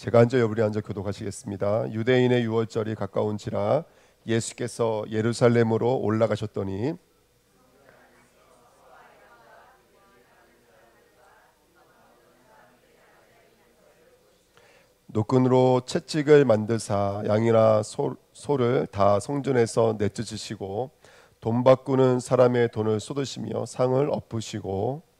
제가 앉아 여러분이 앉아 교독하시겠습니다. 유대인의 유월절이 가까운지라 예수께서 예루살렘으로 올라가셨더니 노끈으로 채찍을 만드사 양이나 소를 다 성전에서 내쫓으시고 돈 바꾸는 사람의 돈을 쏟으시며 상을 엎으시고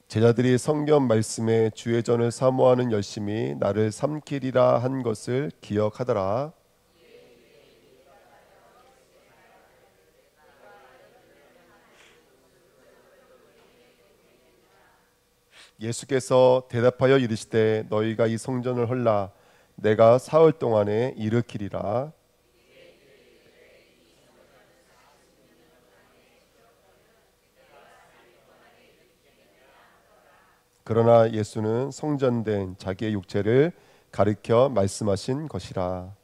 제자들이 성경 말씀에 주의 전을 사모하는 열심이 나를 삼키리라 한 것을 기억하더라. 예수께서 대답하여 이르시되 너희가 이 성전을 헐라 내가 사흘 동안에 일으키리라. 그러나 예수는 성전된 자기의 육체를 가리켜 말씀하신 것이라.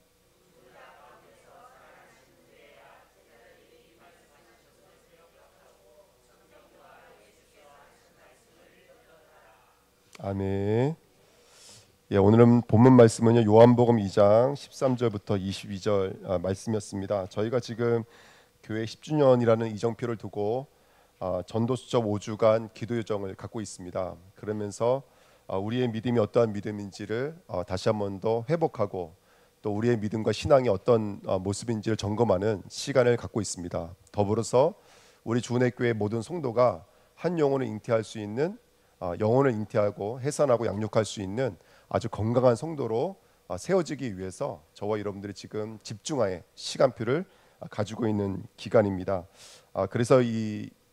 아멘. 오늘은 본문 말씀은요 요한복음 2장 13절부터 22절 말씀이었습니다. 저희가 지금 교회 10주년이라는 이정표를 두고 전도수첩 5주간 기도 요정을 갖고 있습니다. 그러면서 우리의 믿음이 어떠한 믿음인지를 다시 한 번 더 회복하고 또 우리의 믿음과 신앙이 어떤 모습인지를 점검하는 시간을 갖고 있습니다. 더불어서 우리 주은혜교회 모든 성도가 한 영혼을 잉태할 수 있는 영혼을 잉태하고 해산하고 양육할 수 있는 아주 건강한 성도로 세워지기 위해서 저와 여러분들이 지금 집중하에 시간표를 가지고 있는 기간입니다. 그래서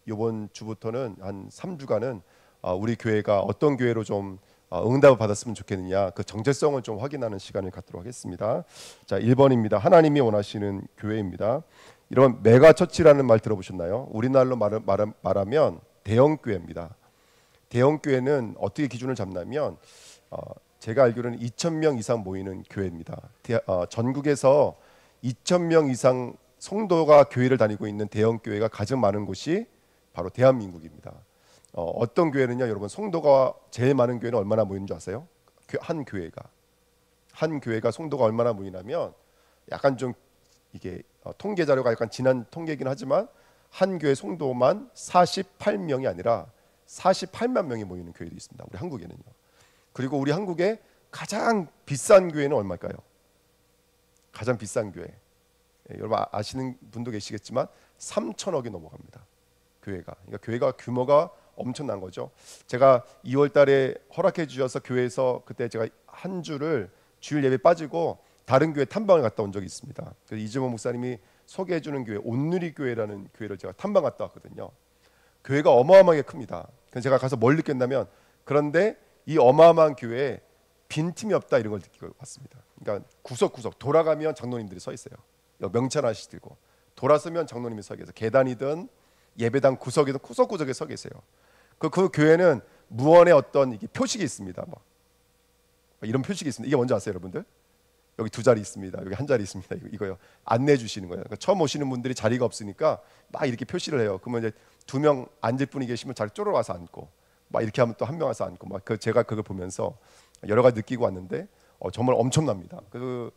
이번 주부터는 한 3주간은 우리 교회가 어떤 교회로 좀 응답을 받았으면 좋겠느냐 그 정체성을 좀 확인하는 시간을 갖도록 하겠습니다. 자, 1번입니다. 하나님이 원하시는 교회입니다. 이런 메가처치라는 말 들어보셨나요? 우리나라로 말하면 대형교회입니다. 대형교회는 어떻게 기준을 잡냐면 제가 알기로는 2,000명 이상 모이는 교회입니다. 전국에서 2,000명 이상 성도가 교회를 다니고 있는 대형교회가 가장 많은 곳이 바로 대한민국입니다. 어떤 교회는요, 여러분 성도가 제일 많은 교회는 얼마나 모이는 줄 아세요? 한 교회가 성도가 얼마나 모이냐면 약간 좀 이게 통계 자료가 약간 지난 통계이긴 하지만 한 교회 성도만 48명이 아니라 48만 명이 모이는 교회도 있습니다. 우리 한국에는요. 그리고 우리 한국의 가장 비싼 교회는 얼마일까요? 가장 비싼 교회. 여러분 아시는 분도 계시겠지만 3천억이 넘어갑니다. 교회가. 그러니까 교회가 규모가 엄청난 거죠. 제가 2월 달에 허락해 주셔서 교회에서 그때 제가 한 주를 주일 예배 빠지고 다른 교회 탐방을 갔다 온 적이 있습니다. 그래서 이재모 목사님이 소개해 주는 교회 온누리 교회라는 교회를 제가 탐방 갔다 왔거든요. 교회가 어마어마하게 큽니다. 그래서 제가 가서 뭘 느꼈냐면 그런데 이 어마어마한 교회에 빈틈이 없다 이런 걸 느끼고 왔습니다. 그러니까 구석구석 돌아가면 장로님들이 서 있어요. 명찰 하나씩 들고 돌아서면 장로님이 서 계세요. 계단이든 예배당 구석이든 구석구석에 서 계세요. 그 교회는 무언의 어떤 이게 표식이 있습니다. 이런 표식이 있습니다. 이게 뭔지 아세요, 여러분들? 여기 2자리 있습니다. 여기 1자리 있습니다. 이거요. 안내해 주시는 거예요. 그러니까 처음 오시는 분들이 자리가 없으니까 막 이렇게 표시를 해요. 그러면 이제 2명 앉을 분이 계시면 자리 쪼러와서 앉고, 막 이렇게 하면 또 1명 와서 앉고, 제가 그걸 보면서 여러 가지 느끼고 왔는데 정말 엄청납니다. 그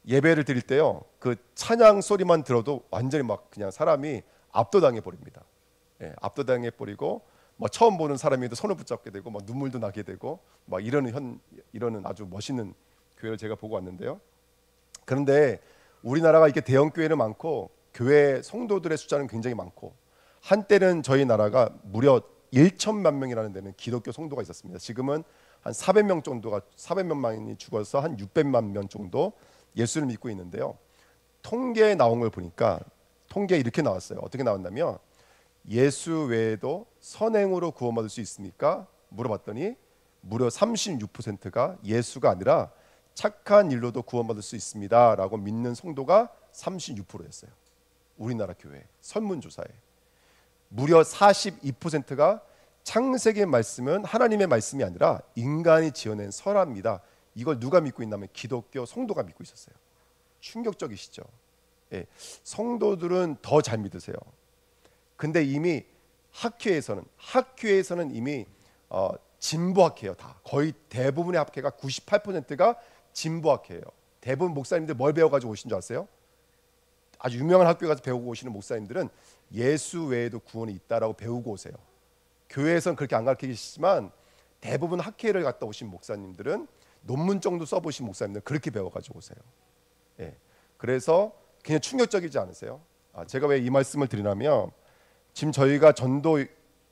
예배를 드릴 때요, 그 찬양 소리만 들어도 완전히 막 그냥 사람이 압도당해 버립니다. 압도당해 버리고 처음 보는 사람이도 손을 붙잡게 되고 눈물도 나게 되고 이러는 아주 멋있는 교회를 제가 보고 왔는데요. 그런데 우리나라가 이렇게 대형 교회는 많고 교회 성도들의 숫자는 굉장히 많고 한때는 저희 나라가 무려 1천만 명이라는 데는 기독교 성도가 있었습니다. 지금은 한 400명만이 죽어서 한 600만 명 정도 예수를 믿고 있는데요. 통계에 나온 걸 보니까 통계에 이렇게 나왔어요. 어떻게 나왔냐면 예수 외에도 선행으로 구원받을 수 있습니까? 물어봤더니 무려 36%가 예수가 아니라 착한 일로도 구원받을 수 있습니다 라고 믿는 성도가 36%였어요. 우리나라 교회 설문조사에. 무려 42%가 창세기의 말씀은 하나님의 말씀이 아니라 인간이 지어낸 설화입니다. 이걸 누가 믿고 있냐면 기독교 성도가 믿고 있었어요. 충격적이시죠. 예, 성도들은 더 잘 믿으세요. 근데 이미 학회에서는 이미 진보 학회예요. 다 거의 대부분의 학회가 98%가 진보 학회예요. 대부분 목사님들 뭘 배워가지고 오신 줄 아세요? 아주 유명한 학교에 가서 배우고 오시는 목사님들은 예수 외에도 구원이 있다라고 배우고 오세요. 교회에서는 그렇게 안 가르치시지만 대부분 학회를 갔다 오신 목사님들은 논문 정도 써보신 목사님들은 그렇게 배워가지고 오세요. 예, 그래서 그냥 충격적이지 않으세요? 제가 왜 이 말씀을 드리냐면 지금 저희가 전도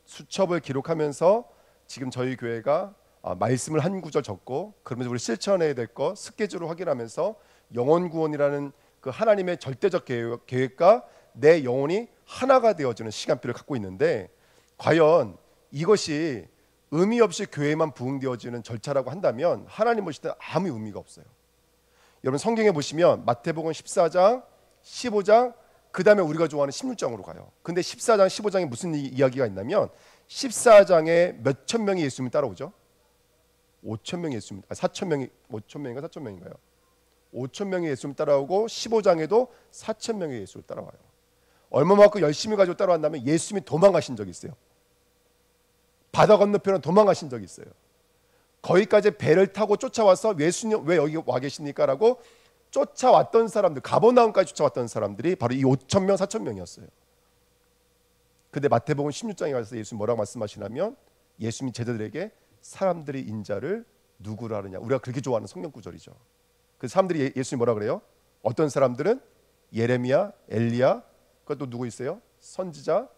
수첩을 기록하면서 지금 저희 교회가 말씀을 한 구절 적고 그러면서 우리 실천해야 될 거 스케줄을 확인하면서 영혼 구원이라는 그 하나님의 절대적 계획과 내 영혼이 하나가 되어지는 시간표를 갖고 있는데 과연 이것이 의미 없이 교회만 부흥되어지는 절차라고 한다면 하나님 보실 때 아무 의미가 없어요. 여러분 성경에 보시면 마태복음 14장, 15장 그 다음에 우리가 좋아하는 16장으로 가요. 근데 14장, 15장에 무슨 이야기가 있냐면 14장에 몇천 명이 예수님을 따라오죠? 5천 명이 예수님, 4천 명이 5천 명인가 4천 명인가요? 5천 명이 예수님 따라오고 15장에도 4천 명이 예수를 따라와요. 얼마만큼 열심히 가지고 따라왔다면 예수님이 도망가신 적이 있어요. 바다 건너편은 도망가신 적이 있어요. 거기까지 배를 타고 쫓아와서 예수님 왜 여기 와 계십니까? 라고 쫓아왔던 사람들, 가버나움까지 쫓아왔던 사람들이 바로 이 5천 명, 4천 명이었어요. 근데 마태복음 16장에 가서 예수님 뭐라고 말씀하시냐면 예수님이 제자들에게 사람들이 인자를 누구로 하느냐. 우리가 그렇게 좋아하는 성경 구절이죠. 그 사람들이 예수님 뭐라 그래요? 어떤 사람들은 예레미야, 엘리야, 그것도 누구 있어요? 선지자,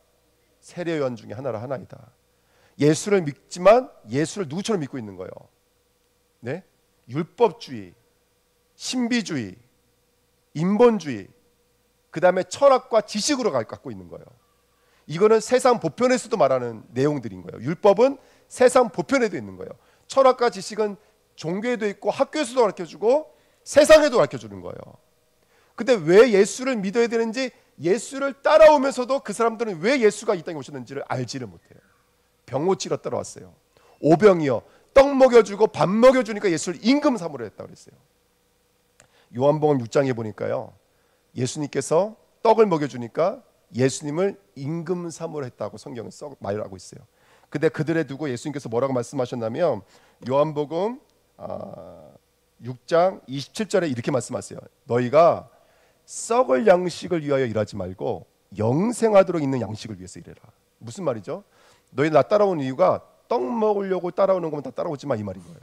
세례요한 중에 하나이다. 예수를 믿지만 예수를 누구처럼 믿고 있는 거예요? 네? 율법주의, 신비주의, 인본주의, 그 다음에 철학과 지식으로 갖고 있는 거예요. 이거는 세상 보편에서도 말하는 내용들인 거예요. 율법은 세상 보편에도 있는 거예요. 철학과 지식은 종교에도 있고 학교에서도 가르쳐주고 세상에도 가르쳐주는 거예요. 근데 왜 예수를 믿어야 되는지, 예수를 따라오면서도 그 사람들은 왜 예수가 이 땅에 오셨는지를 알지를 못해요. 병 고치러 따라왔어요. 오병이어 떡 먹여주고 밥 먹여주니까 예수를 임금 삼으로 했다고 그랬어요. 요한복음 6장에 보니까요, 예수님께서 떡을 먹여주니까 예수님을 임금 삼으로 했다고 성경은 말을 하고 있어요. 근데 그들에 두고 예수님께서 뭐라고 말씀하셨냐면 요한복음 6장 27절에 이렇게 말씀하세요. 너희가 썩을 양식을 위하여 일하지 말고 영생하도록 있는 양식을 위해서 일해라. 무슨 말이죠? 너희 나 따라오는 이유가 떡 먹으려고 따라오는 거면 다 따라오지 마, 이 말인 거예요.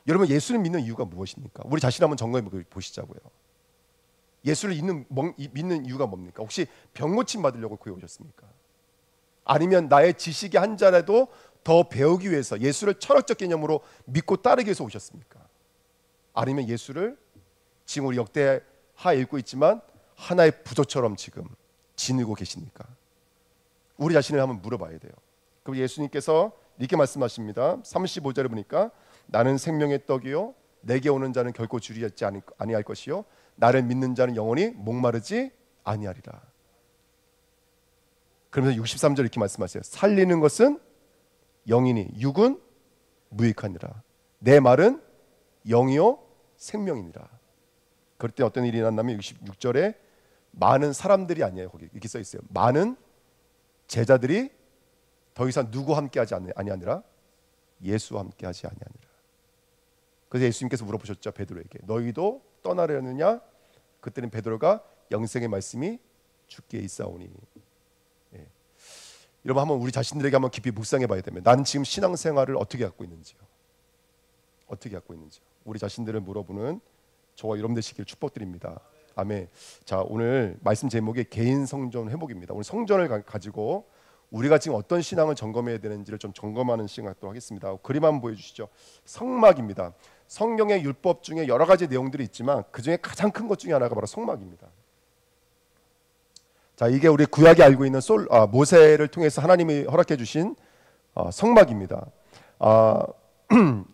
여러분 예수를 믿는 이유가 무엇입니까? 우리 자신 한번 점검해 보시자고요. 예수를 믿는 이유가 뭡니까? 혹시 병 고침 받으려고 교회 오셨습니까? 아니면 나의 지식이 한 자라도 더 배우기 위해서 예수를 철학적 개념으로 믿고 따르기 위해서 오셨습니까? 아니면 예수를 지금 우리 역대하 읽고 있지만 하나의 부조처럼 지금 지니고 계십니까? 우리 자신을 한번 물어봐야 돼요. 그리고 예수님께서 이렇게 말씀하십니다. 35절에 보니까 나는 생명의 떡이요 내게 오는 자는 결코 주리하지 아니할 것이요 나를 믿는 자는 영원히 목마르지 아니하리라. 그러면서 63절 이렇게 말씀하세요. 살리는 것은 영이니 육은 무익하니라. 내 말은 영이요 생명이니라. 그럴 때 어떤 일이 일어났냐면 66절에 많은 사람들이 아니에요. 거기 이렇게 써 있어요. 많은 제자들이 더 이상 누구 함께하지 아니하니라 예수와 함께하지 아니하니라. 그래서 예수님께서 물어보셨죠. 베드로에게 너희도 떠나려느냐? 그때는 베드로가 영생의 말씀이 주께 있사오니. 예. 여러분 한번 우리 자신들에게 한번 깊이 묵상해 봐야 됩니다. 나는 지금 신앙생활을 어떻게 갖고 있는지요? 어떻게 갖고 있는지요? 우리 자신들을 물어보는 저와 여러분 되시길 축복드립니다. 아멘. 자, 오늘 말씀 제목이 개인 성전 회복입니다. 오늘 성전을 가지고 우리가 지금 어떤 신앙을 점검해야 되는지를 좀 점검하는 시간 갖도록 하겠습니다. 그림 한번 보여주시죠. 성막입니다. 성경의 율법 중에 여러 가지 내용들이 있지만 그 중에 가장 큰 것 중에 하나가 바로 성막입니다. 자, 이게 우리 구약에 알고 있는 모세를 통해서 하나님이 허락해 주신 성막입니다.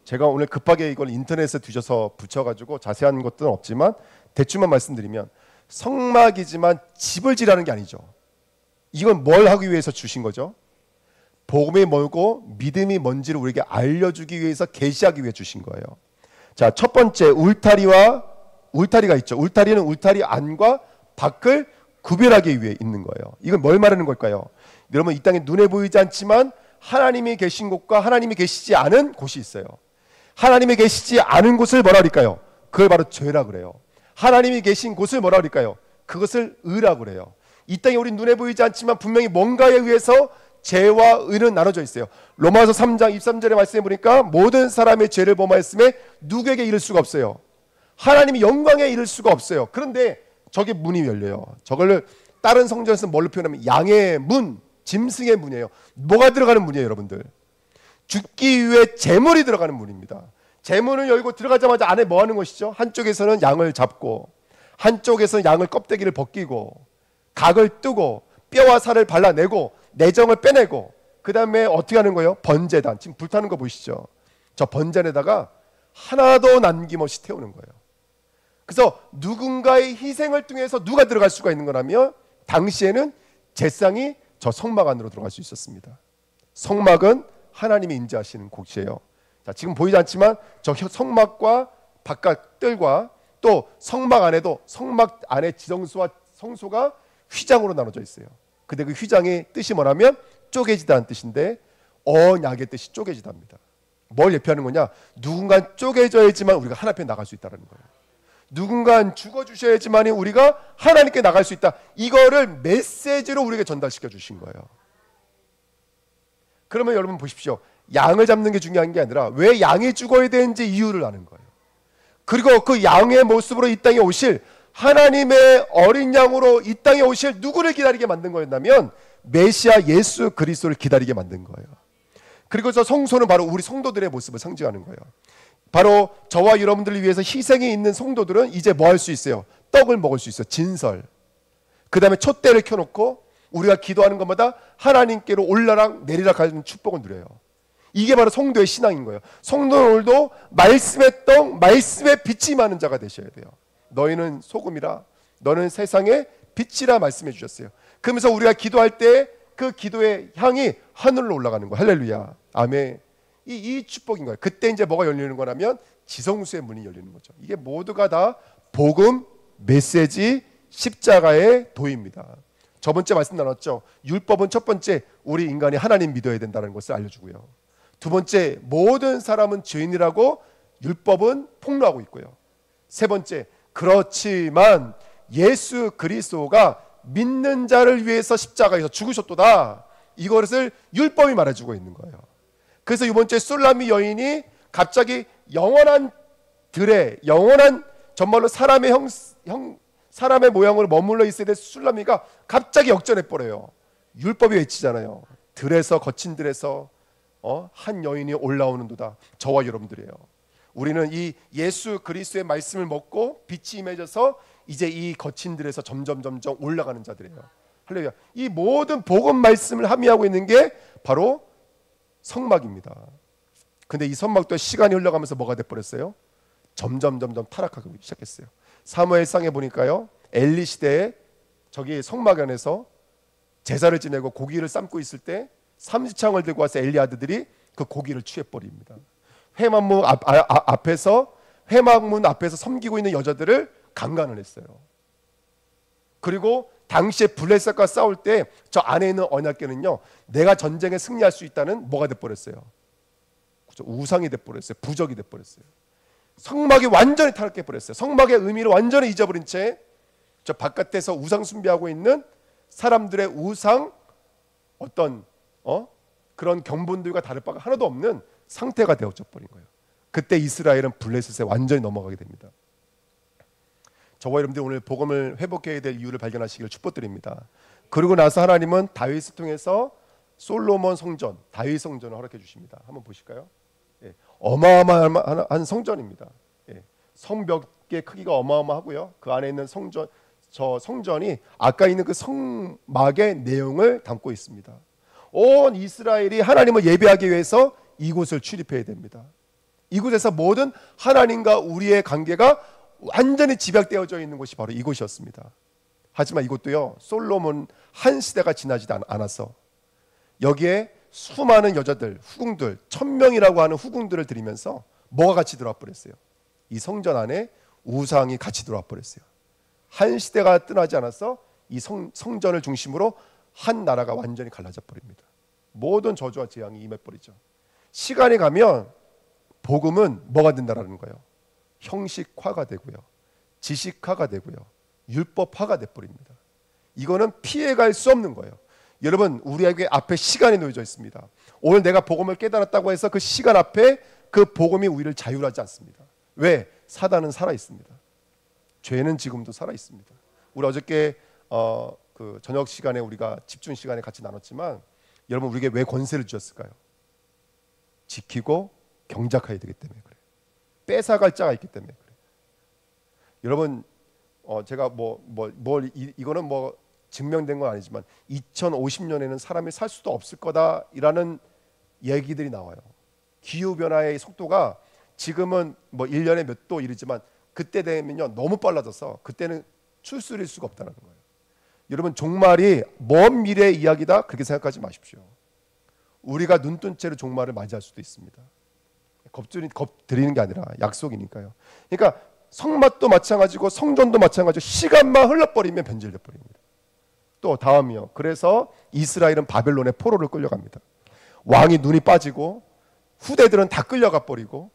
제가 오늘 급하게 이걸 인터넷에 뒤져서 붙여가지고 자세한 것들은 없지만 대충만 말씀드리면 성막이지만 집을 지라는 게 아니죠. 이건 뭘 하기 위해서 주신 거죠? 복음이 뭐고 믿음이 뭔지를 우리에게 알려주기 위해서 계시하기 위해 주신 거예요. 자, 첫 번째 울타리와 울타리가 있죠. 울타리는 울타리 안과 밖을 구별하기 위해 있는 거예요. 이건 뭘 말하는 걸까요? 여러분, 이 땅에 눈에 보이지 않지만 하나님이 계신 곳과 하나님이 계시지 않은 곳이 있어요. 하나님이 계시지 않은 곳을 뭐라 그럴까요? 그걸 바로 죄라 그래요. 하나님이 계신 곳을 뭐라 그럴까요? 그것을 의라 그래요. 이 땅에 우리 눈에 보이지 않지만 분명히 뭔가에 의해서 죄와 의는 나눠져 있어요. 로마서 3장 23절의 말씀에 보니까 모든 사람의 죄를 범하였음에 누구에게 이를 수가 없어요. 하나님이 영광에 이를 수가 없어요. 그런데 저게 문이 열려요. 저걸 다른 성전에서 뭘로 표현하면 양의 문, 짐승의 문이에요. 뭐가 들어가는 문이에요, 여러분들? 죽기 위해 제물이 들어가는 문입니다. 제문을 열고 들어가자마자 안에 뭐 하는 것이죠? 한쪽에서는 양을 잡고, 한쪽에서는 양을 껍데기를 벗기고, 각을 뜨고, 뼈와 살을 발라내고, 내정을 빼내고, 그 다음에 어떻게 하는 거예요? 번제단, 지금 불타는 거 보이시죠? 저 번제에다가 하나도 남김없이 태우는 거예요. 그래서 누군가의 희생을 통해서 누가 들어갈 수가 있는 거라면, 당시에는 제상이 저 성막 안으로 들어갈 수 있었습니다. 성막은 하나님이 임재하시는 곳이에요. 자, 지금 보이지 않지만 저 성막과 바깥 뜰과 또 성막 안에도 성막 안에 지성소와 성소가 휘장으로 나눠져 있어요. 근데 그 휘장의 뜻이 뭐냐면 쪼개지다는 뜻인데, 언약의 뜻이 쪼개지다입니다. 뭘 예표하는 거냐? 누군가 쪼개져야지만 우리가 하나님께 나갈 수 있다는 거예요. 누군가 죽어주셔야지만 우리가 하나님께 나갈 수 있다. 이거를 메시지로 우리에게 전달시켜 주신 거예요. 그러면 여러분 보십시오. 양을 잡는 게 중요한 게 아니라 왜 양이 죽어야 되는지 이유를 아는 거예요. 그리고 그 양의 모습으로 이 땅에 오실 하나님의 어린 양으로 이 땅에 오실 누구를 기다리게 만든 거였냐면 메시아 예수 그리스도를 기다리게 만든 거예요. 그리고 저 성소는 바로 우리 성도들의 모습을 상징하는 거예요. 바로 저와 여러분들을 위해서 희생이 있는 성도들은 이제 뭐 할 수 있어요? 떡을 먹을 수 있어요. 진설. 그 다음에 촛대를 켜놓고 우리가 기도하는 것마다 하나님께로 올라락 내리락 하는 축복을 누려요. 이게 바로 성도의 신앙인 거예요. 성도는 오늘도 말씀의 떡, 말씀의 빛이 많은 자가 되셔야 돼요. 너희는 소금이라, 너는 세상의 빛이라 말씀해 주셨어요. 그러면서 우리가 기도할 때 그 기도의 향이 하늘로 올라가는 거예요. 할렐루야. 아멘. 이 축복인 거예요. 그때 이제 뭐가 열리는 거라면 지성소의 문이 열리는 거죠. 이게 모두가 다 복음, 메시지, 십자가의 도입니다. 저번째 말씀 나눴죠. 율법은 첫 번째 우리 인간이 하나님 믿어야 된다는 것을 알려주고요. 두 번째, 모든 사람은 죄인이라고 율법은 폭로하고 있고요. 세 번째, 그렇지만 예수 그리스도가 믿는 자를 위해서 십자가에서 죽으셨도다. 이것을 율법이 말해주고 있는 거예요. 그래서 이번 주에 술람미 여인이 갑자기 영원한 들에, 영원한 정말로 사람의 사람의 모양으로 머물러 있어야 될 술람미가 갑자기 역전해 버려요. 율법이 외치잖아요. 들에서, 거친 들에서 한 여인이 올라오는도다. 저와 여러분들이에요. 우리는 이 예수 그리스도의 말씀을 먹고 빛이 임해져서 이제 이 거친 들에서 점점 올라가는 자들이에요. 할렐루야. 이 모든 복음 말씀을 함의하고 있는 게 바로 성막입니다. 근데 이 성막도 시간이 흘러가면서 뭐가 돼버렸어요? 점점 타락하기 시작했어요. 사무엘상에 보니까요, 엘리 시대에 저기 성막 안에서 제사를 지내고 고기를 삶고 있을 때 삼지창을 들고 와서 엘리 아들들이 그 고기를 취해버립니다. 회막문 앞에서 섬기고 있는 여자들을 강간을 했어요. 그리고 당시에 블레셋과 싸울 때 저 안에 있는 언약궤는요, 내가 전쟁에 승리할 수 있다는 뭐가 돼버렸어요? 우상이 돼버렸어요. 부적이 돼버렸어요. 성막이 완전히 타락해버렸어요. 성막의 의미를 완전히 잊어버린 채 저 바깥에서 우상 숭배하고 있는 사람들의 우상 어떤 그런 경분들과 다를 바가 하나도 없는 상태가 되어져 버린 거예요. 그때 이스라엘은 블레셋에 완전히 넘어가게 됩니다. 저와 여러분들이 오늘 복음을 회복해야 될 이유를 발견하시기를 축복드립니다. 그리고 나서 하나님은 다윗을 통해서 솔로몬 성전, 다윗 성전을 허락해 주십니다. 한번 보실까요? 예, 어마어마한 성전입니다. 예, 성벽의 크기가 어마어마하고요. 그 안에 있는 저 성전이 아까 있는 그 성막의 내용을 담고 있습니다. 온 이스라엘이 하나님을 예배하기 위해서 이곳을 출입해야 됩니다. 이곳에서 모든 하나님과 우리의 관계가 완전히 집약되어져 있는 곳이 바로 이곳이었습니다. 하지만 이곳도요, 솔로몬 한 시대가 지나지 않아서 여기에 수많은 여자들, 후궁들, 1000명이라고 하는 후궁들을 들이면서 뭐가 같이 들어와 버렸어요? 이 성전 안에 우상이 같이 들어와 버렸어요. 한 시대가 떠나지 않아서 이 성전을 중심으로 한 나라가 완전히 갈라져 버립니다. 모든 저주와 재앙이 임해 버리죠. 시간이 가면 복음은 뭐가 된다라는 거예요. 형식화가 되고요, 지식화가 되고요, 율법화가 돼 버립니다. 이거는 피해갈 수 없는 거예요. 여러분, 우리에게 앞에 시간이 놓여져 있습니다. 오늘 내가 복음을 깨달았다고 해서 그 시간 앞에 그 복음이 우리를 자유하지 않습니다. 왜? 사단은 살아 있습니다. 죄는 지금도 살아 있습니다. 우리 어저께 그 저녁 시간에 우리가 집중 시간에 같이 나눴지만, 여러분, 우리에게 왜 권세를 주셨을까요? 지키고 경작해야 되기 때문에 그래요. 뺏어갈 자가 있기 때문에 그래요. 여러분, 제가 이거는 뭐 증명된 건 아니지만 2050년에는 사람이 살 수도 없을 거다라는 얘기들이 나와요. 기후 변화의 속도가 지금은 뭐 1년에 몇 도 이르지만 그때 되면요 너무 빨라져서 그때는 추스릴 수가 없다는 거예요. 여러분, 종말이 먼 미래의 이야기다 그렇게 생각하지 마십시오. 우리가 눈뜬 채로 종말을 맞이할 수도 있습니다. 겁드리는 게 아니라 약속이니까요. 그러니까 성막도 마찬가지고 성전도 마찬가지고 시간만 흘러버리면 변질돼 버립니다. 또 다음이요. 그래서 이스라엘은 바벨론의 포로를 끌려갑니다. 왕이 눈이 빠지고 후대들은 다 끌려가 버리고,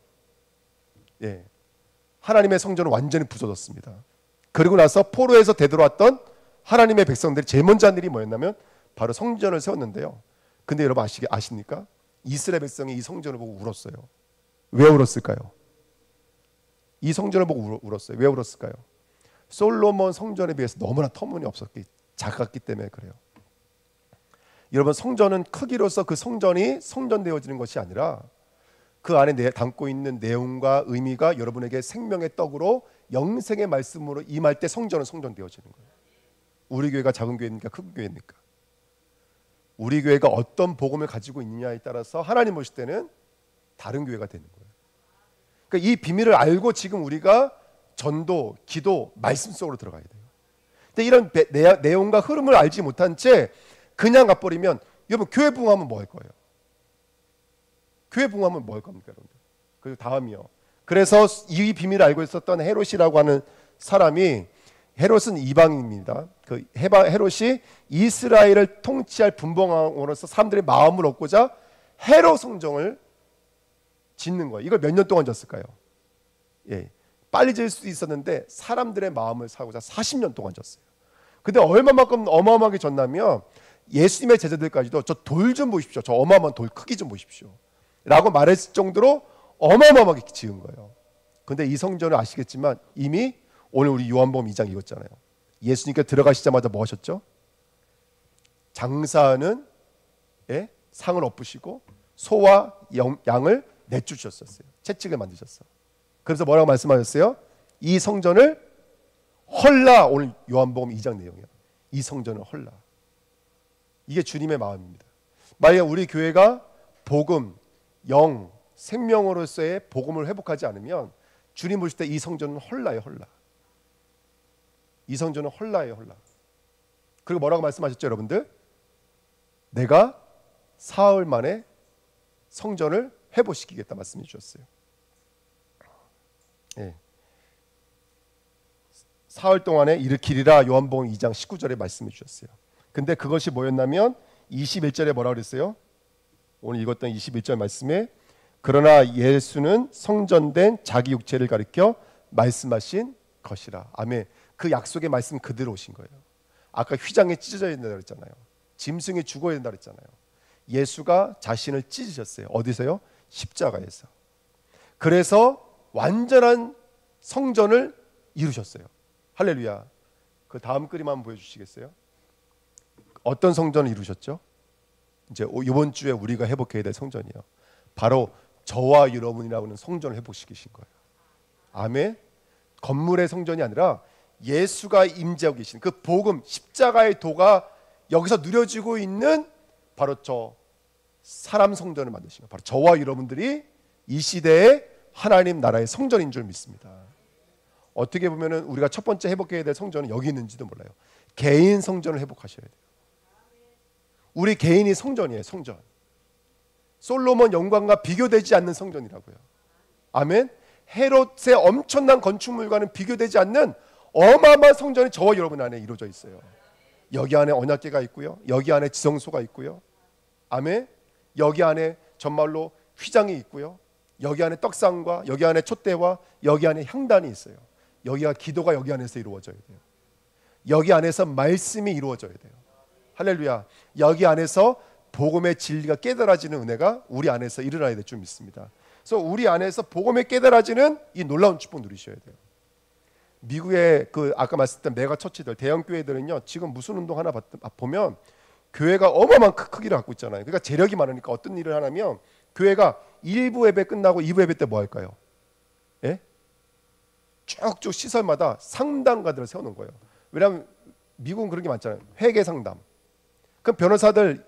하나님의 성전은 완전히 부서졌습니다. 그리고 나서 포로에서 되돌아왔던 하나님의 백성들이 제일 먼저 한 일이 뭐였냐면 바로 성전을 세웠는데요. 근데 여러분 아십니까? 이스라엘 백성이 이 성전을 보고 울었어요. 왜 울었을까요? 이 성전을 보고 울었어요. 왜 울었을까요? 솔로몬 성전에 비해서 너무나 작았기 때문에 그래요. 여러분, 성전은 크기로서 그 성전이 성전되어지는 것이 아니라 그 안에 담고 있는 내용과 의미가 여러분에게 생명의 떡으로 영생의 말씀으로 임할 때 성전은 성전되어지는 거예요. 우리 교회가 작은 교회입니까? 큰 교회입니까? 우리 교회가 어떤 복음을 가지고 있느냐에 따라서 하나님 보실 때는 다른 교회가 되는 거예요. 그러니까 이 비밀을 알고 지금 우리가 전도, 기도, 말씀 속으로 들어가야 돼요. 근데 이런 내용과 흐름을 알지 못한 채 그냥 가버리면, 여러분, 교회 부흥하면 뭐 할 거예요? 교회 부흥하면 뭐 할 겁니까, 여러분들? 그리고 다음이요. 그래서 이 비밀을 알고 있었던 헤롯이라고 하는 사람이, 헤롯은 이방인입니다. 그 헤롯이 이스라엘을 통치할 분봉왕으로서 사람들의 마음을 얻고자 헤롯 성전을 짓는 거예요. 이걸 몇 년 동안 졌을까요? 빨리 질 수 있었는데 사람들의 마음을 사고자 40년 동안 졌어요. 근데 얼마만큼 어마어마하게 졌냐면 예수님의 제자들까지도 저 돌 좀 보십시오. 저 어마어마한 돌 크기 좀 보십시오. 라고 말했을 정도로 어마어마하게 지은 거예요. 근데 이 성전을 아시겠지만 이미 오늘 우리 요한복음 2장 읽었잖아요. 예수님께 들어가시자마자 뭐 하셨죠? 장사하는 상을 엎으시고 소와 양을 내쫓으셨어요. 채찍을 만드셨어. 그래서 뭐라고 말씀하셨어요? 이 성전을 헐라. 오늘 요한복음 2장 내용이에요. 이 성전을 헐라. 이게 주님의 마음입니다. 만약 우리 교회가 복음, 영, 생명으로서의 복음을 회복하지 않으면 주님 보실 때 이 성전은 헐라예요. 헐라. 이 성전은 헐라예요. 헐라. 그리고 뭐라고 말씀하셨죠, 여러분들? 내가 사흘 만에 성전을 회복시키겠다 말씀해 주셨어요. 사흘 동안에 일으키리라. 요한복음 2장 19절에 말씀해 주셨어요. 근데 그것이 뭐였냐면 21절에 뭐라고 그랬어요? 오늘 읽었던 21절 말씀에, 그러나 예수는 성전된 자기 육체를 가리켜 말씀하신 것이라. 아멘. 그 약속의 말씀 그대로 오신 거예요. 아까 휘장에 찢어져야 된다고 그랬잖아요. 짐승이 죽어야 된다고 그랬잖아요. 예수가 자신을 찢으셨어요. 어디서요? 십자가에서. 그래서 완전한 성전을 이루셨어요. 할렐루야. 그 다음 그림 한번 보여주시겠어요? 어떤 성전을 이루셨죠? 이제 이번 주에 우리가 회복해야 될 성전이요. 바로 저와 여러분이라고 하는 성전을 회복시키신 거예요. 아멘. 건물의 성전이 아니라 예수가 임재하고 계신 그 복음, 십자가의 도가 여기서 누려지고 있는 바로 저 사람 성전을 만드신 거예요. 바로 저와 여러분들이 이 시대에 하나님 나라의 성전인 줄 믿습니다. 어떻게 보면은 우리가 첫 번째 회복해야 될 성전은 여기 있는지도 몰라요. 개인 성전을 회복하셔야 돼요. 우리 개인이 성전이에요. 성전. 솔로몬 영광과 비교되지 않는 성전이라고요. 아멘. 헤롯의 엄청난 건축물과는 비교되지 않는 어마어마한 성전이 저와 여러분 안에 이루어져 있어요. 여기 안에 언약궤가 있고요, 여기 안에 지성소가 있고요, 아멘. 여기 안에 정말로 휘장이 있고요, 여기 안에 떡상과 여기 안에 촛대와 여기 안에 향단이 있어요. 여기가 기도가 여기 안에서 이루어져야 돼요. 여기 안에서 말씀이 이루어져야 돼요. 할렐루야. 여기 안에서 복음의 진리가 깨달아지는 은혜가 우리 안에서 일어나야 될 줄 믿습니다. 그래서 우리 안에서 복음이 깨달아지는 이 놀라운 축복 누리셔야 돼요. 미국의 그 아까 말씀드린 메가 처치들, 대형 교회들은요, 지금 무슨 운동 하나 보면 교회가 어마어마한 크기를 갖고 있잖아요. 그러니까 재력이 많으니까 어떤 일을 하냐면 교회가 1부 예배 끝나고 2부 예배 때 뭐 할까요? 예? 쭉쭉 시설마다 상담가들을 세워놓은 거예요. 왜냐하면 미국은 그런 게 많잖아요. 회계 상담. 그럼 변호사들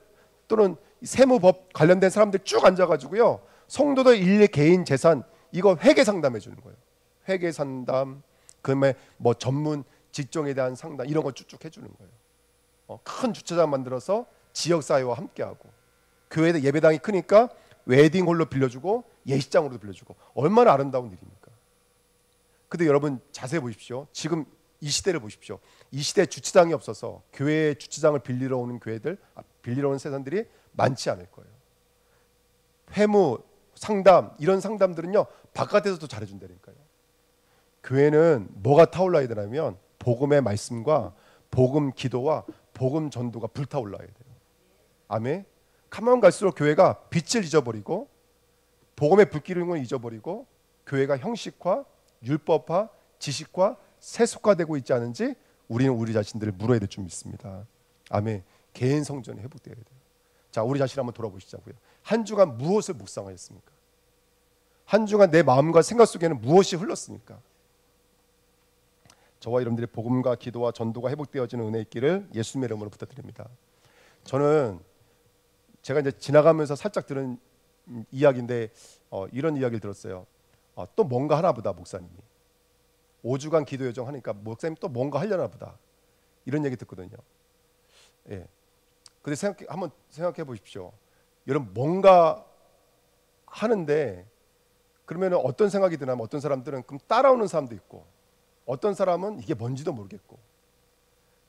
또는 세무법 관련된 사람들 쭉 앉아가지고요, 성도들 일일 개인 재산 이거 회계 상담해 주는 거예요. 회계 상담, 그다음에 뭐 전문 직종에 대한 상담 이런 거 쭉쭉 해주는 거예요. 큰 주차장 만들어서 지역 사회와 함께하고, 교회 예배당이 크니까 웨딩홀로 빌려주고 예식장으로도 빌려주고, 얼마나 아름다운 일입니까? 근데 여러분 자세히 보십시오. 지금 이 시대를 보십시오. 이 시대에 주차장이 없어서 교회의 주차장을 빌리러 오는 빌리러 오는 세상들이 많지 않을 거예요. 회무 상담 이런 상담들은요, 바깥에서도 잘해준다니까요. 교회는 뭐가 타올라야 되냐면 복음의 말씀과 복음 기도와 복음 전도가 불타올라야 돼요. 아멘. 가면 갈수록 교회가 빛을 잊어버리고 복음의 불기름을 잊어버리고 교회가 형식화, 율법화, 지식화, 세속화되고 있지 않은지 우리는 우리 자신들을 물어야 될 줄 믿습니다. 아멘. 개인 성전이 회복되어야 돼요. 자, 우리 자신 한번 돌아보시자고요. 한 주간 무엇을 묵상하였습니까? 한 주간 내 마음과 생각 속에는 무엇이 흘렀습니까? 저와 여러분들의 복음과 기도와 전도가 회복되어지는 은혜 있기를 예수님의 이름으로 부탁드립니다. 저는 제가 이제 지나가면서 살짝 들은 이야기인데 이런 이야기를 들었어요. 또 뭔가 하나 보다 목사님이 5주간 기도 요정 하니까 목사님 또 뭔가 하려나 보다 이런 얘기 듣거든요. 예. 근데 한번 생각해 보십시오. 여러분 뭔가 하는데 그러면 어떤 생각이 드냐면 어떤 사람들은 그럼 따라오는 사람도 있고 어떤 사람은 이게 뭔지도 모르겠고.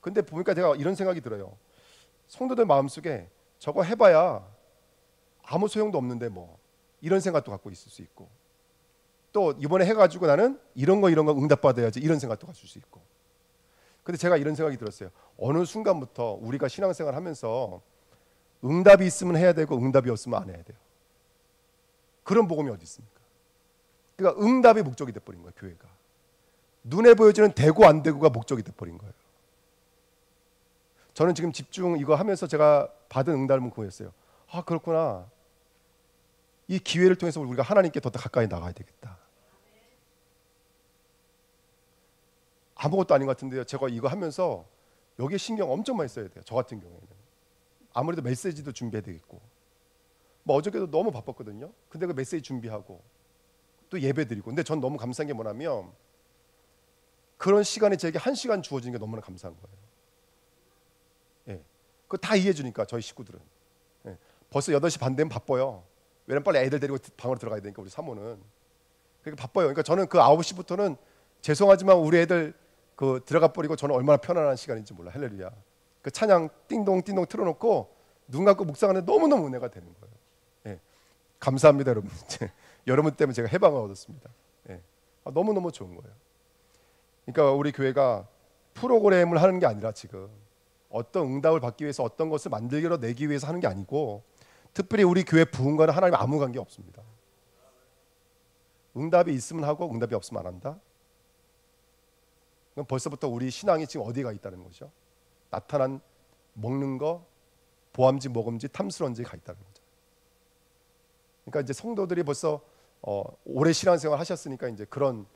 근데 보니까 제가 이런 생각이 들어요. 성도들 마음속에 저거 해봐야 아무 소용도 없는데 뭐 이런 생각도 갖고 있을 수 있고, 또 이번에 해가지고 나는 이런 거 응답받아야지 이런 생각도 가질 수 있고. 근데 제가 이런 생각이 들었어요. 어느 순간부터 우리가 신앙생활 하면서 응답이 있으면 해야 되고 응답이 없으면 안 해야 돼요. 그런 복음이 어디 있습니까? 그러니까 응답이 목적이 돼버린 거예요. 교회가 눈에 보여지는 되고 안 되고가 목적이 돼버린 거예요. 저는 지금 집중 이거 하면서 제가 받은 응답은 그거였어요. 아, 그렇구나. 이 기회를 통해서 우리가 하나님께 더 가까이 나가야 되겠다. 아무것도 아닌 것 같은데요. 제가 이거 하면서 여기에 신경 엄청 많이 써야 돼요. 저 같은 경우에는 아무래도 메시지도 준비해야 되겠고, 뭐 어저께도 너무 바빴거든요. 근데 그 메시지 준비하고 또 예배 드리고. 근데 전 너무 감사한 게 뭐냐면 그런 시간에 제게 1시간 주어지는 게 너무나 감사한 거예요. 예, 그거 다 이해해 주니까 저희 식구들은. 예, 벌써 8시 반 되면 바빠요. 왜냐면 빨리 애들 데리고 방으로 들어가야 되니까 우리 사모는. 그러니까 바빠요. 그러니까 저는 그 9시부터는 죄송하지만 우리 애들 그 들어가 버리고 저는 얼마나 편안한 시간인지 몰라. 할렐루야. 그 찬양 띵동 띵동 틀어놓고 눈 감고 묵상하는데 너무너무 은혜가 되는 거예요. 예, 감사합니다 여러분. 여러분 때문에 제가 해방을 얻었습니다. 예, 너무너무 좋은 거예요. 그러니까 우리 교회가 프로그램을 하는 게 아니라 지금 어떤 응답을 받기 위해서 어떤 것을 만들어내기 위해서 하는 게 아니고, 특별히 우리 교회 부흥과는 하나님 아무 관계 없습니다. 응답이 있으면 하고 응답이 없으면 안 한다. 그럼 벌써부터 우리 신앙이 지금 어디에 가 있다는 거죠? 나타난 먹는 거, 보암지, 먹음지, 탐스러운 데에 가 있다는 거죠. 그러니까 이제 성도들이 벌써 오래 신앙생활 하셨으니까 이제 그런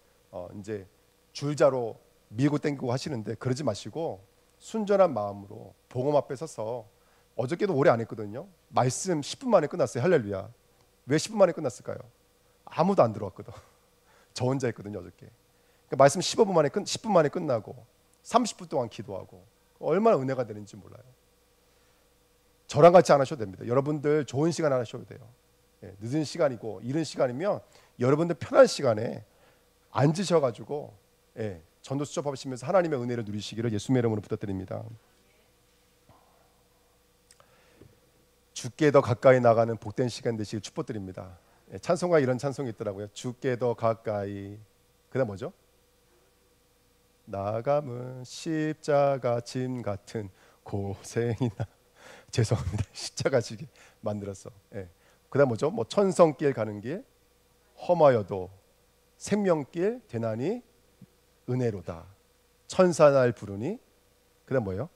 이제 줄자로 밀고 땡기고 하시는데 그러지 마시고 순전한 마음으로 복음 앞에 서서, 어저께도 오래 안 했거든요. 말씀 10분 만에 끝났어요. 할렐루야. 왜 10분 만에 끝났을까요? 아무도 안 들어왔거든. 저 혼자 했거든요 어저께. 그러니까 말씀 10분 만에 끝나고 30분 동안 기도하고 얼마나 은혜가 되는지 몰라요. 저랑 같이 안 하셔도 됩니다. 여러분들 좋은 시간 하셔도 돼요. 예, 늦은 시간이고 이른 시간이면 여러분들 편한 시간에 앉으셔가지고 전도 수첩하시면서 하나님의 은혜를 누리시기를 예수님의 이름으로 부탁드립니다. 주께 더 가까이 나가는 복된 시간 되시길 축복드립니다. 찬송가 이런 찬송이 있더라고요. 주께 더 가까이. 그다음 뭐죠? 나감은 십자가 짐 같은 고생이나 죄송합니다. 십자가 지게 만들었어. 그다음 뭐죠? 뭐 천성길 가는 길 험하여도 생명길 되나니 은혜로다. 천사 날 부르니 그다음 뭐예요?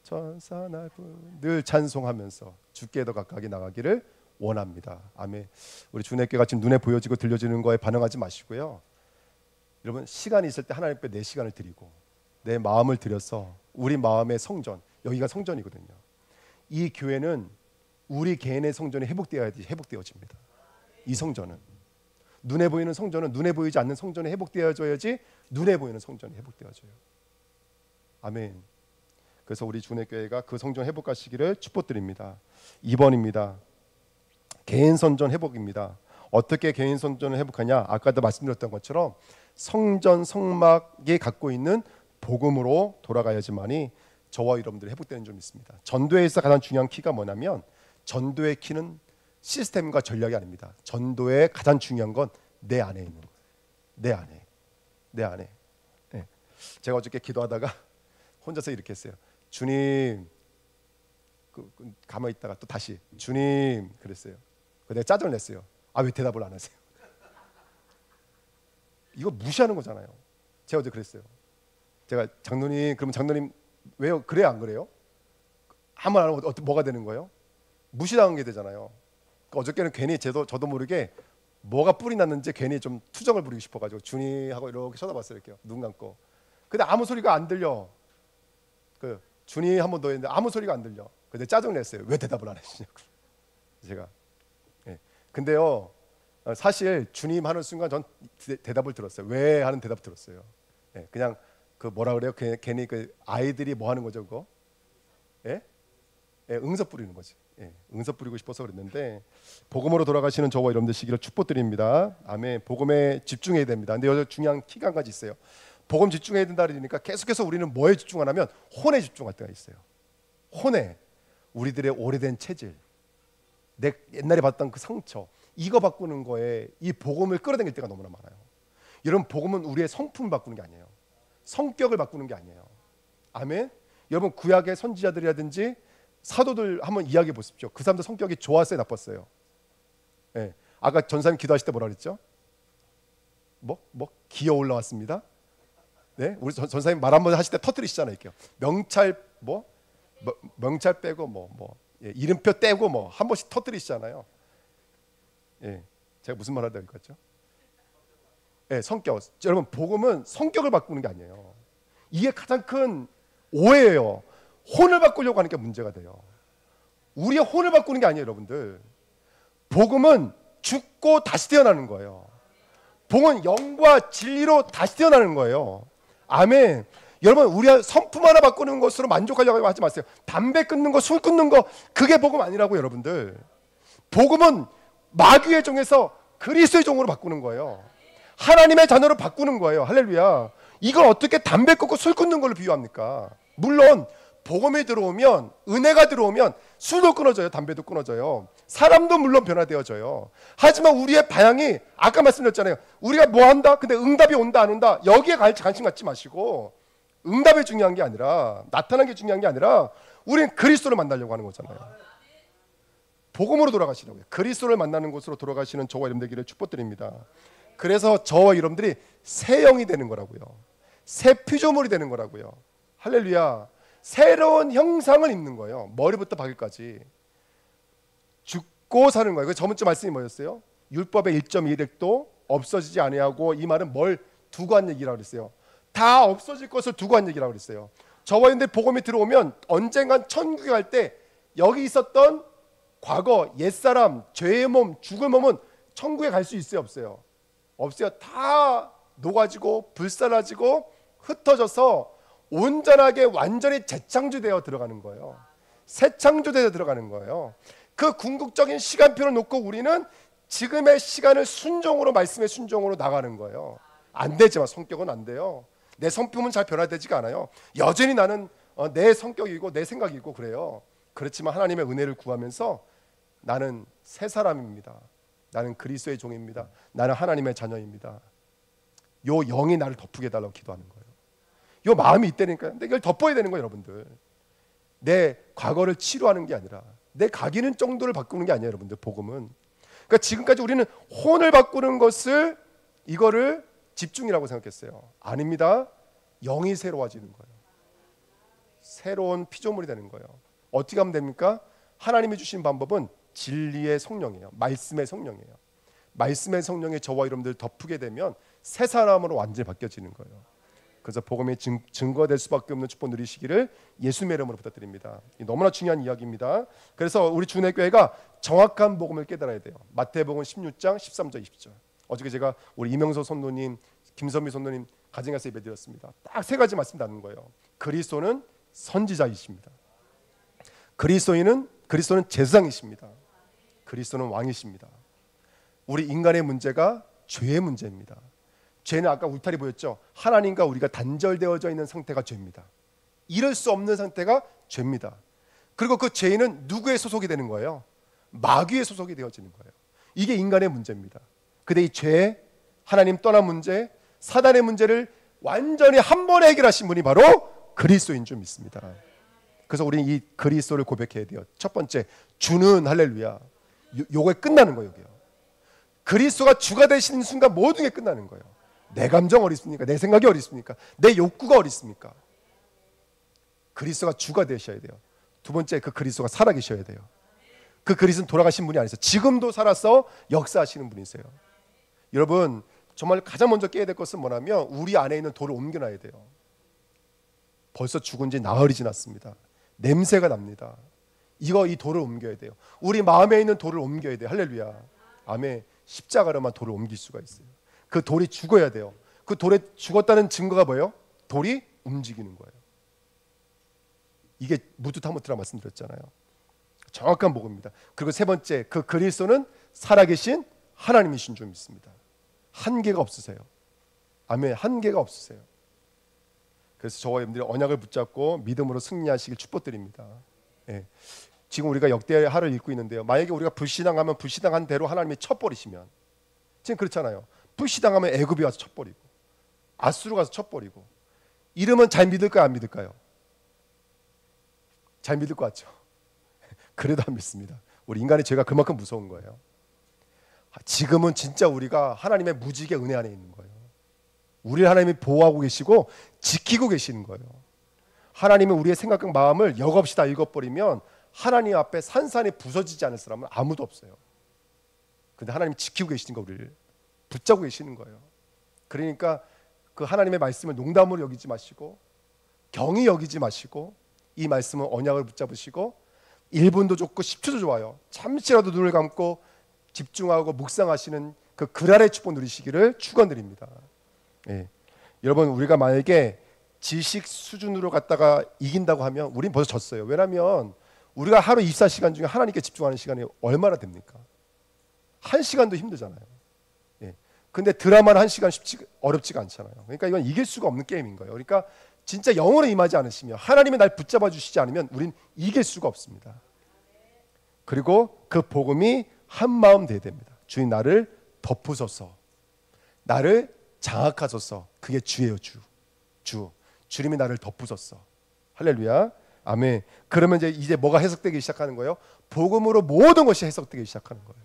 천사 날 부르니 늘 찬송하면서 주께 더 가까이 나가기를 원합니다. 아멘. 우리 주내교가 지금 눈에 보여지고 들려지는 거에 반응하지 마시고요. 여러분 시간이 있을 때 하나님 앞에 내 시간을 드리고 내 마음을 들여서 우리 마음의 성전, 여기가 성전이거든요. 이 교회는 우리 개인의 성전이 회복되어집니다. 이 성전은 눈에 보이는 성전은 눈에 보이지 않는 성전이 회복되어져야지 눈에 보이는 성전이 회복되어져요. 아멘. 그래서 우리 주내교회가 그 성전 회복하시기를 축복드립니다. 2번입니다. 개인 성전 회복입니다. 어떻게 개인 성전을 회복하냐? 아까도 말씀드렸던 것처럼 성전 성막이 갖고 있는 복음으로 돌아가야지만이 저와 여러분들이 회복되는 점이 있습니다. 전도에서 가장 중요한 키가 뭐냐면 전도의 키는 시스템과 전략이 아닙니다. 전도의 가장 중요한 건 내 안에 있는 거예요. 내 안에. 제가 어저께 기도하다가 혼자서 이렇게 했어요. 주님, 가만히 있다가 또 다시 주님 그랬어요. 내가 짜증을 냈어요. 왜 대답을 안 하세요? 이거 무시하는 거잖아요. 제가 어제 그랬어요. 제가 장로님, 그러면 장로님 왜요? 그래요, 안 그래요? 한번 안 하면 뭐가 되는 거예요? 무시당한 게 되잖아요. 그러니까 어저께는 괜히 저도 모르게 뭐가 뿔이 났는지 괜히 좀 투정을 부리고 싶어가지고 주님 하고 이렇게 쳐다봤어요. 이렇게 눈 감고. 근데 아무 소리가 안 들려. 주님 한번 더 했는데 아무 소리가 안 들려. 근데 짜증 냈어요. 왜 대답을 안 하시냐고. 제가. 근데요, 사실 주님 하는 순간 전 대답을 들었어요. 왜 하는 대답 들었어요. 그냥 뭐라 그래요? 괜히 아이들이 뭐 하는 거죠, 그거? 응석 부리는 거지. 응석 부리고 싶어서 그랬는데 복음으로 돌아가시는 저와 여러분들 시기를 축복드립니다. 아멘. 복음에 집중해야 됩니다. 근데 여기 중요한 키가 한 가지 있어요. 복음 집중해야 된다 그러니까 계속해서 우리는 뭐에 집중하냐면 혼에 집중할 때가 있어요. 혼에 우리들의 오래된 체질, 내 옛날에 봤던 그 상처, 이거 바꾸는 거에 이 복음을 끌어당길 때가 너무나 많아요. 여러분 복음은 우리의 성품을 바꾸는 게 아니에요. 성격을 바꾸는 게 아니에요. 아멘. 여러분 구약의 선지자들이라든지 사도들 한번 이야기해 보십시오. 그 사람들 성격이 좋았어요, 나빴어요? 아까 전사님 기도하실 때 뭐라 그랬죠? 기어 올라왔습니다. 네, 우리 전사님 말 한번 하실 때 터뜨리시잖아요. 이렇게 명찰 명찰 빼고 이름표 떼고 한 번씩 터뜨리시잖아요. 제가 무슨 말 하다 할 것 같죠? 성격. 여러분 복음은 성격을 바꾸는 게 아니에요. 이게 가장 큰 오해예요. 혼을 바꾸려고 하는 게 문제가 돼요. 우리의 혼을 바꾸는 게 아니에요, 여러분들. 복음은 죽고 다시 태어나는 거예요. 복음은 영과 진리로 다시 태어나는 거예요. 아멘. 여러분 우리의 성품 하나 바꾸는 것으로 만족하려고 하지 마세요. 담배 끊는 거, 술 끊는 거 그게 복음 아니라고 여러분들. 복음은 마귀의 종에서 그리스도의 종으로 바꾸는 거예요. 하나님의 자녀로 바꾸는 거예요. 할렐루야. 이걸 어떻게 담배 끊고 술 끊는 걸로 비유합니까? 물론 복음이 들어오면, 은혜가 들어오면 술도 끊어져요. 담배도 끊어져요. 사람도 물론 변화되어져요. 하지만 우리의 방향이 아까 말씀드렸잖아요. 우리가 뭐 한다? 근데 응답이 온다 안 온다? 여기에 관심 갖지 마시고 응답이 중요한 게 아니라, 나타나는 게 중요한 게 아니라 우리는 그리스도를 만나려고 하는 거잖아요. 복음으로 돌아가시라고요. 그리스도를 만나는 곳으로 돌아가시는 저와 여러분 되기를 축복드립니다. 그래서 저와 여러분들이 새 영이 되는 거라고요. 새 피조물이 되는 거라고요. 할렐루야. 새로운 형상을 입는 거예요. 머리부터 발끝까지. 죽고 사는 거예요. 저번 주 말씀이 뭐였어요? 율법의 1.1획도 없어지지 아니하고, 이 말은 뭘 두고 한 얘기라고 그랬어요. 다 없어질 것을 두고 한 얘기라고 그랬어요. 저와 여러분들 복음이 들어오면 언젠간 천국에 갈 때 여기 있었던 과거, 옛사람, 죄의 몸, 죽을 몸은 천국에 갈 수 있어요, 없어요? 없어요. 다 녹아지고 불살라지고 흩어져서 온전하게 완전히 재창조되어 들어가는 거예요. 새 창조되어 들어가는 거예요. 그 궁극적인 시간표를 놓고 우리는 지금의 시간을 순종으로, 말씀의 순종으로 나가는 거예요. 안 되지만 성격은 안 돼요. 내 성품은 잘 변화되지가 않아요. 여전히 나는 내 성격이고 내 생각이고 그래요. 그렇지만 하나님의 은혜를 구하면서 나는 새 사람입니다. 나는 그리스도의 종입니다. 나는 하나님의 자녀입니다. 요 영이 나를 덮게 해달라고 기도하는 거예요. 요 마음이 있다니까요. 근데 이걸 덮어야 되는 거예요, 여러분들. 내 과거를 치료하는 게 아니라 내 각인은 정도를 바꾸는 게 아니에요, 여러분들. 복음은. 그러니까 지금까지 우리는 혼을 바꾸는 것을, 이거를 집중이라고 생각했어요. 아닙니다. 영이 새로워지는 거예요. 새로운 피조물이 되는 거예요. 어떻게 하면 됩니까? 하나님이 주신 방법은 진리의 성령이에요. 말씀의 성령이에요. 말씀의 성령이 저와 여러분들 덮게 되면 새 사람으로 완전히 바뀌어지는 거예요. 그래서 복음이 증거될 수밖에 없는 축복 누리시기를 예수님의 이름으로 부탁드립니다. 너무나 중요한 이야기입니다. 그래서 우리 주내교회가 정확한 복음을 깨달아야 돼요. 마태복음 16장 13절 20절. 어저께 제가 우리 이명서 선도님, 김선미 선도님 가정에서 예배드렸습니다. 딱 세 가지 말씀 나눈 거예요. 그리스도는 선지자이십니다. 그리스도는 제사장이십니다. 그리스도는 왕이십니다. 우리 인간의 문제가 죄의 문제입니다. 죄는 아까 울타리 보였죠. 하나님과 우리가 단절되어져 있는 상태가 죄입니다. 이럴 수 없는 상태가 죄입니다. 그리고 그 죄인은 누구의 소속이 되는 거예요? 마귀의 소속이 되어지는 거예요. 이게 인간의 문제입니다. 근데 이 죄, 하나님 떠난 문제, 사단의 문제를 완전히 한 번에 해결하신 분이 바로 그리스도인 줄 믿습니다. 그래서 우리는 이 그리스도를 고백해야 돼요. 첫 번째, 주는 할렐루야. 요거에 끝나는 거예요. 여기요. 그리스도가 주가 되시는 순간 모든 게 끝나는 거예요. 내 감정 어디 있습니까? 내 생각이 어디 있습니까? 내 욕구가 어디 있습니까? 그리스도가 주가 되셔야 돼요. 두 번째, 그 그리스도가 살아계셔야 돼요. 그 그리스도는 돌아가신 분이 아니세요. 지금도 살아서 역사하시는 분이세요. 여러분, 정말 가장 먼저 깨야 될 것은 뭐냐면 우리 안에 있는 돌을 옮겨놔야 돼요. 벌써 죽은 지 나흘이 지났습니다. 냄새가 납니다. 이 돌을 옮겨야 돼요. 우리 마음에 있는 돌을 옮겨야 돼요. 할렐루야. 아멘. 십자가로만 돌을 옮길 수가 있어요. 그 돌이 죽어야 돼요. 그 돌에 죽었다는 증거가 뭐예요? 돌이 움직이는 거예요. 이게 무두타무트라 말씀드렸잖아요. 정확한 복음입니다. 그리고 세 번째, 그 그리스도는 살아계신 하나님이신 줄 믿습니다. 한계가 없으세요. 아멘. 한계가 없으세요. 그래서 저와 여러분들이 언약을 붙잡고 믿음으로 승리하시길 축복드립니다. 예. 지금 우리가 역대하를 읽고 있는데요. 만약에 우리가 불신앙하면 불신앙한 대로 하나님이 쳐버리시면, 지금 그렇잖아요. 불신앙하면 애굽이 와서 쳐버리고 아수르 가서 쳐버리고, 이러면 잘 믿을까요? 안 믿을까요? 잘 믿을 것 같죠. 그래도 안 믿습니다. 우리 인간의 죄가 그만큼 무서운 거예요. 지금은 진짜 우리가 하나님의 무지개 은혜 안에 있는 거예요. 우리를 하나님이 보호하고 계시고 지키고 계시는 거예요. 하나님이 우리의 생각과 마음을 역없이 다 읽어버리면 하나님 앞에 산산이 부서지지 않을 사람은 아무도 없어요. 근데 하나님이 지키고 계시는 거, 우리를 붙잡고 계시는 거예요. 그러니까 그 하나님의 말씀을 농담으로 여기지 마시고 경히 여기지 마시고 이 말씀은 언약을 붙잡으시고 1분도 좋고 10초도 좋아요. 잠시라도 눈을 감고 집중하고 묵상하시는 그 그랄의 축복 누리시기를 축원드립니다. 예. 여러분, 우리가 만약에 지식 수준으로 갔다가 이긴다고 하면 우린 벌써 졌어요. 왜냐하면 우리가 하루 24시간 중에 하나님께 집중하는 시간이 얼마나 됩니까? 1시간도 힘들잖아요. 예. 근데 드라마는 1시간 어렵지가 않잖아요. 그러니까 이건 이길 수가 없는 게임인 거예요. 그러니까 진짜 영으로 임하지 않으시면, 하나님이 날 붙잡아 주시지 않으면 우린 이길 수가 없습니다. 그리고 그 복음이 한 마음 돼야 됩니다. 주님 나를 덮으소서, 나를 장악하소서. 그게 주예요. 주님이 나를 덮으소서. 할렐루야. 아멘. 그러면 이제 뭐가 해석되기 시작하는 거예요? 복음으로 모든 것이 해석되기 시작하는 거예요.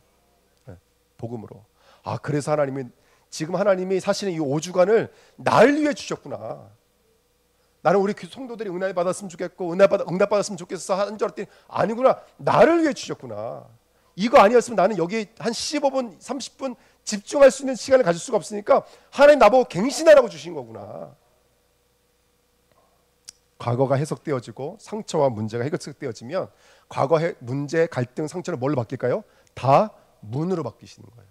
네, 복음으로. 아, 그래서 하나님이 사실은 이 5주간을 날 위해 주셨구나. 나는 우리 성도들이 은혜 받았으면 좋겠고 응답 받았으면 좋겠어 한 줄 알았더니 아니구나. 나를 위해 주셨구나. 이거 아니었으면 나는 여기 한 15분 30분 집중할 수 있는 시간을 가질 수가 없으니까 하나님 나보고 갱신하라고 주신 거구나. 과거가 해석되어지고 상처와 문제가 해석되어지면 과거의 문제, 갈등, 상처를 뭘로 바뀔까요? 다 문으로 바뀌시는 거예요.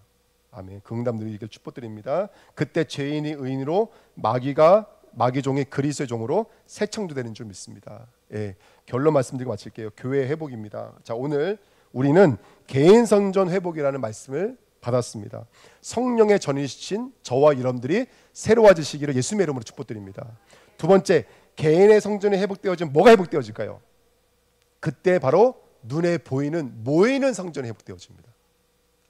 아멘. 그 응답 누리기를 축복드립니다. 그때 죄인이 의인으로 마귀 종이 그리스도의 종으로 새 창조되는 줄 믿습니다. 예, 결론 말씀드리고 마칠게요. 교회 회복입니다. 자, 오늘 우리는 개인 성전 회복이라는 말씀을 받았습니다. 성령의 전이신 저와 여러분들이 새로워지시기를 예수님의 이름으로 축복드립니다. 두 번째, 개인의 성전이 회복되어지면 뭐가 회복되어질까요? 그때 바로 눈에 보이는 모이는 성전이 회복되어집니다.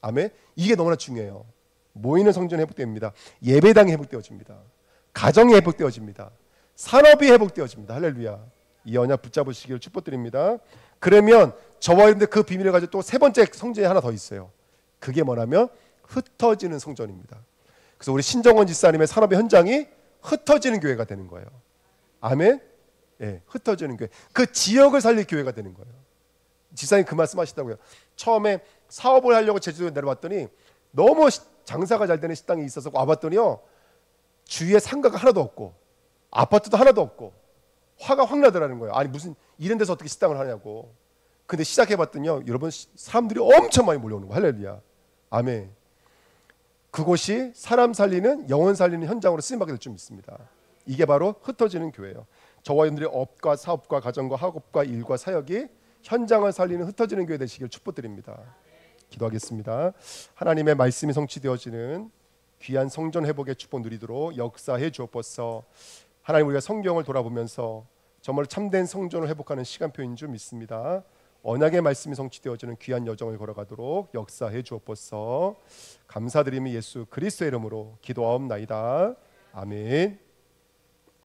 아멘. 이게 너무나 중요해요. 모이는 성전이 회복됩니다. 예배당이 회복되어집니다. 가정이 회복되어집니다. 산업이 회복되어집니다. 할렐루야. 이 언약 붙잡으시기를 축복드립니다. 그러면 저와 여러분들 그 비밀을 가지고 또 세 번째 성전이 하나 더 있어요. 그게 뭐냐면 흩어지는 성전입니다. 그래서 우리 신정원 집사님의 산업의 현장이 흩어지는 교회가 되는 거예요. 아멘. 예, 흩어지는 교회. 그 지역을 살릴 교회가 되는 거예요. 집사님 그 말씀하시다고요. 처음에 사업을 하려고 제주도에 내려왔더니 너무 장사가 잘 되는 식당이 있어서 와봤더니요, 주위에 상가가 하나도 없고 아파트도 하나도 없고 화가 확 나더라는 거예요. 아니 무슨 이런 데서 어떻게 식당을 하냐고. 근데 시작해봤더니요, 여러분 사람들이 엄청 많이 몰려오는 거예요. 할렐루야. 아멘. 그곳이 사람 살리는, 영혼 살리는 현장으로 쓰임받게 될 줄 믿습니다. 이게 바로 흩어지는 교회예요. 저와 여러분들의 업과 사업과 가정과 학업과 일과 사역이 현장을 살리는 흩어지는 교회 되시길 축복드립니다. 기도하겠습니다. 하나님의 말씀이 성취되어지는 귀한 성전 회복의 축복 누리도록 역사해 주옵소서. 하나님, 우리가 성경을 돌아보면서 정말 참된 성전을 회복하는 시간표인 줄 믿습니다. 언약의 말씀이 성취되어지는 귀한 여정을 걸어가도록 역사해 주옵소서. 감사드리며 예수 그리스도의 이름으로 기도하옵나이다. 아멘.